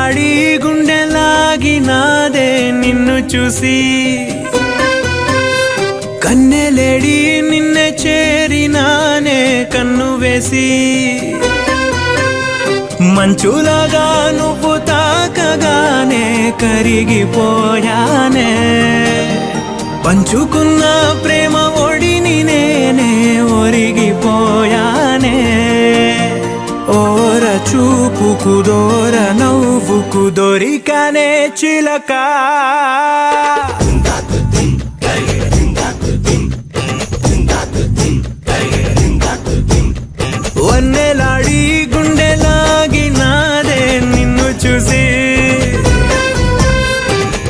వన్నెలాడి గుండెలాగినాదే నిన్ను చూసి కన్నెలేడి నిన్నే చేరినానే కన్ను వేసి మంచులాగా నువ్వు తాకగానే కరిగిపోయానే పంచుకున్న ప్రేమ ఒడిని నేనే ఒరిగిపోయానే ఓర చూపుకు దోర నవ్వుకు దొరికానే చిలక వన్నెలాడి గుండెలాగినాదే నిన్ను చూసి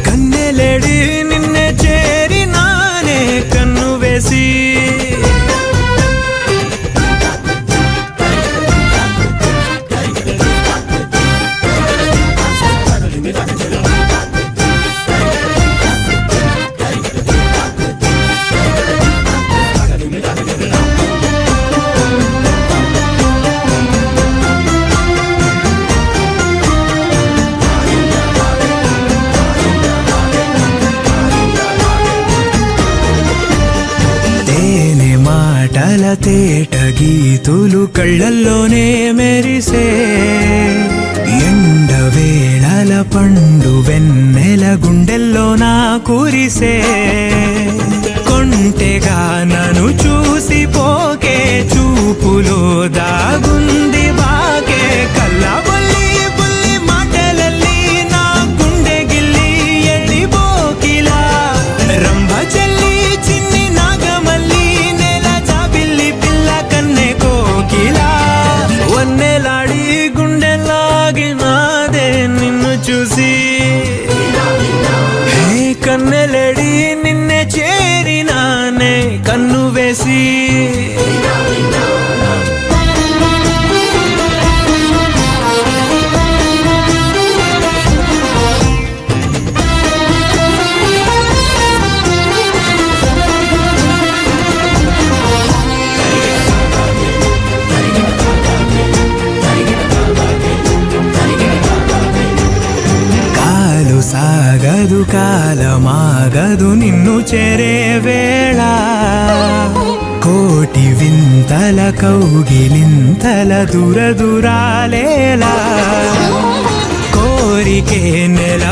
కన్నెలేడి నిన్నే చేరినానే కన్ను వేసి మాటల తేట గీతులు కళ్ళల్లోనే మెరిసే ఎండ వేళల పండు వెన్నెల గుండెల్లో నా కురిసే కొంటెగా నన్ను చూసి పోకే చూపులో దాగుంది బాకే కళ్ళబొల్లి బుల్లి మాటలಲ್ಲಿ నా గుండె గిల్లి ఎళ్ళిపోకిలా రంభ చెల్లి చిన్ని నాగమల్లి వన్నెలాడి గుండెలాగినాదే నిన్ను చూసి హే కన్నెలేడి నిన్నే చేరినానే కన్ను వేసి సాగదు కాలమాగదు నిన్ను చేరే వేళ కోటి వింతల కౌగిలింతల దూర దూరాలేలా కోరికే నెల